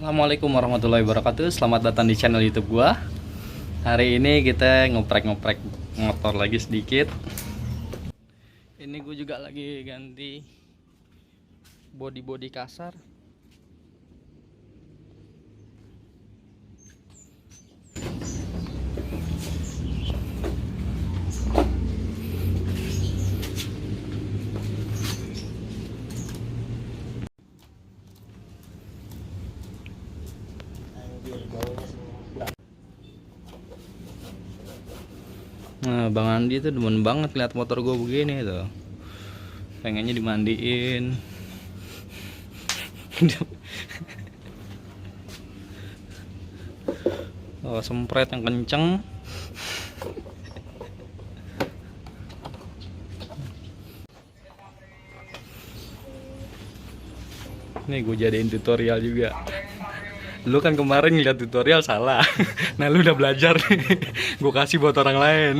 Assalamualaikum warahmatullahi wabarakatuh. Selamat datang di channel YouTube gua. Hari ini kita ngoprek-ngoprek motor lagi sedikit. Ini gue juga lagi ganti bodi-bodi kasar. Nah, Bang Andi tuh demen banget lihat motor gue begini tuh. Pengennya dimandiin. Oh, sempret yang kenceng. Nih gue jadiin tutorial juga. Lu kan kemarin ngeliat tutorial salah. Nah lu udah belajar nih. Gue kasih buat orang lain.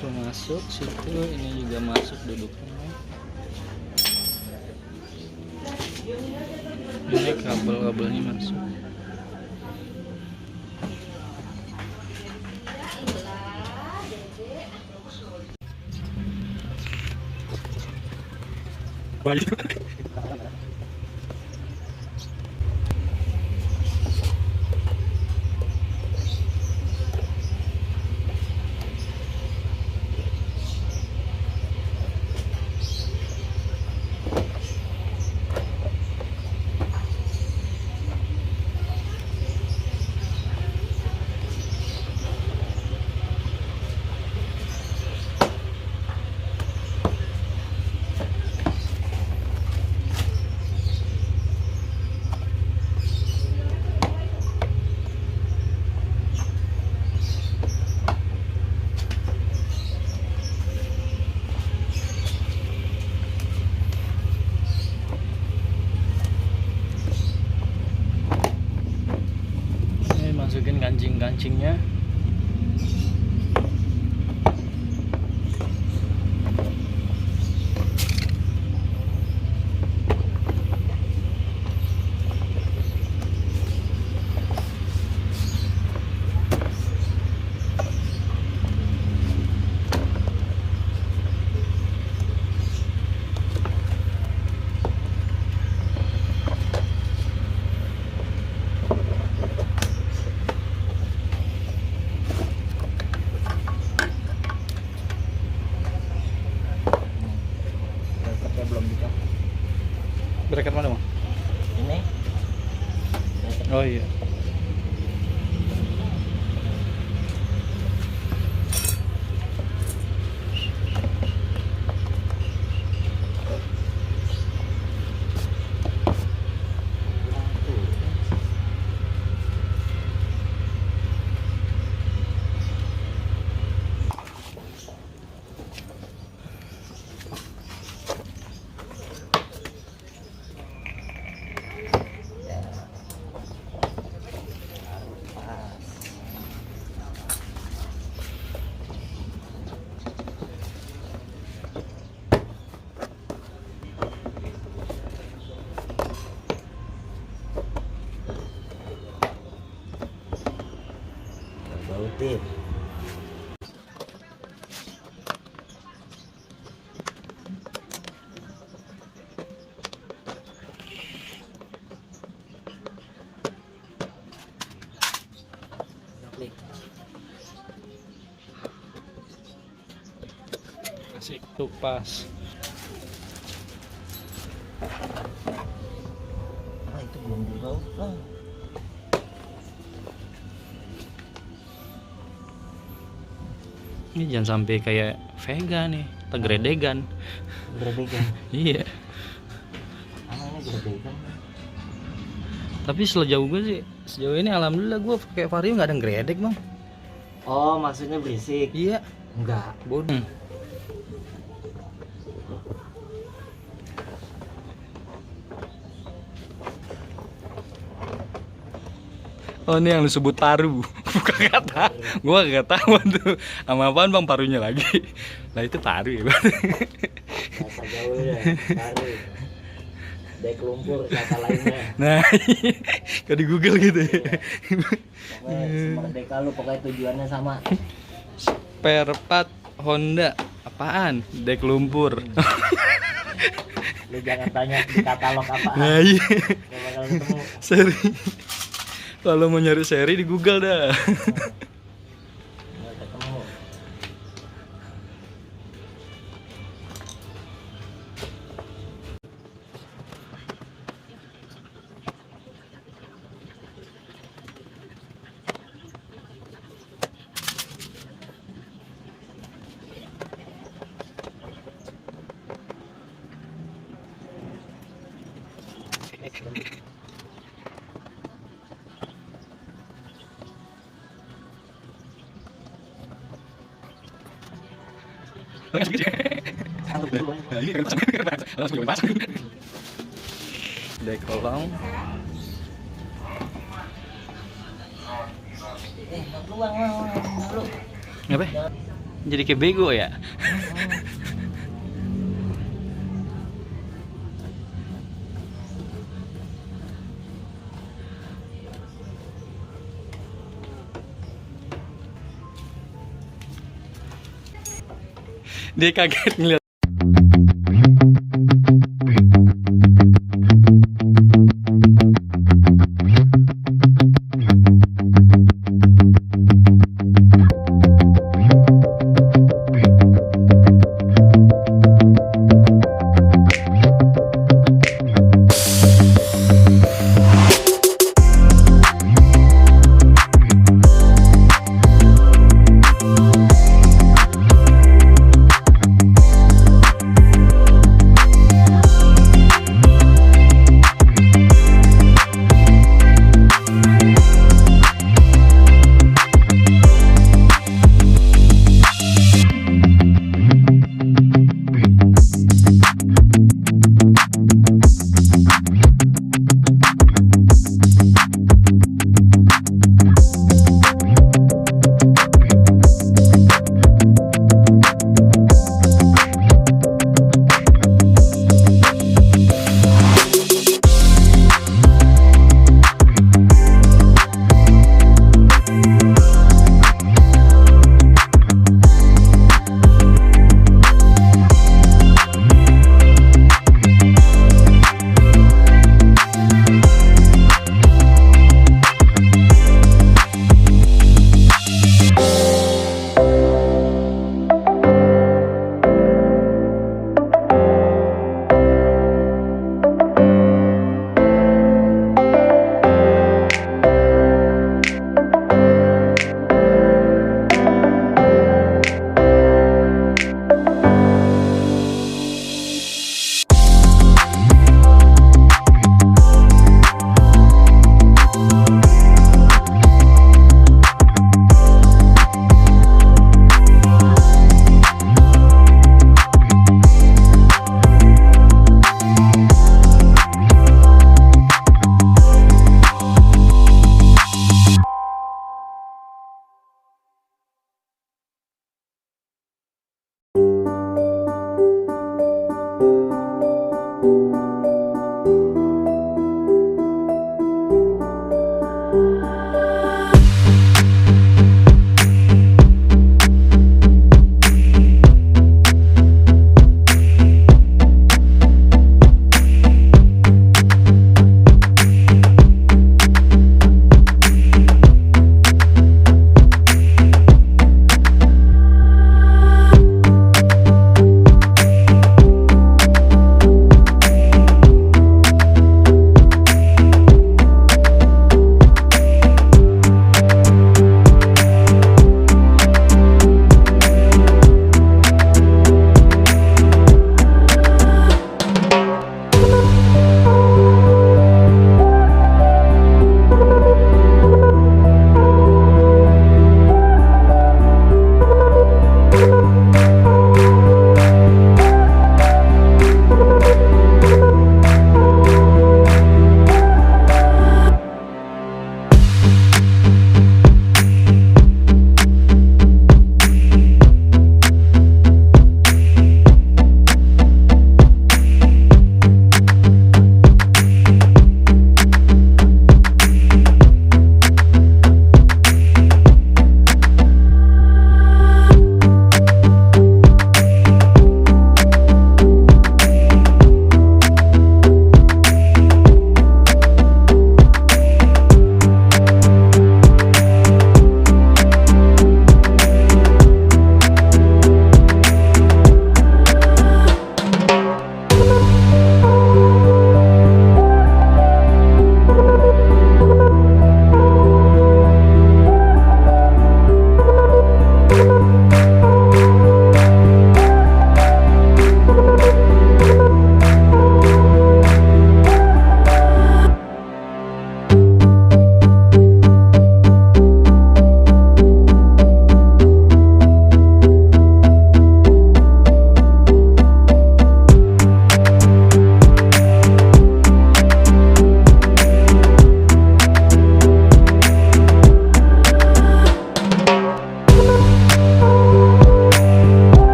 Itu masuk situ, ini juga masuk duduknya. Ini kabel-kabelnya masuk. Balik. Masukin kancing-kancingnya. Bracket mana, Bang? Ini. Oh iya. Asik tuh pas. Itu belum dibaut lah. Ini jangan sampai kayak Vega nih, tegredegan. Gerebekan. Iya. Ini gerebekan. Tapi sejauh gue sih, sejauh ini alhamdulillah gue pakai Vario nggak ada ngedek bang. Oh, maksudnya berisik? Iya. Enggak. Bodoh. Oh ini yang lu sebut paru, bukan kata. Gua gak tahu tuh sama apaan bang parunya lagi. Nah itu paru ya bang. Bahasa gaul ya, paru. Dek lumpur kata lainnya. Nah, kalau di Google gitu. Pokoknya semerdeka lu, pokoknya tujuannya sama. Spare part Honda, apaan? Dek lumpur. Lu jangan tanya di katalog apaan. Nah iya. Gak bakal ketemu. Seri. Kalau mau nyari seri di Google dah. Gak ketemu. Dek kolong. Gak keluar lu. Apa? Jadi kayak bego ya? Dia kaget ngeliat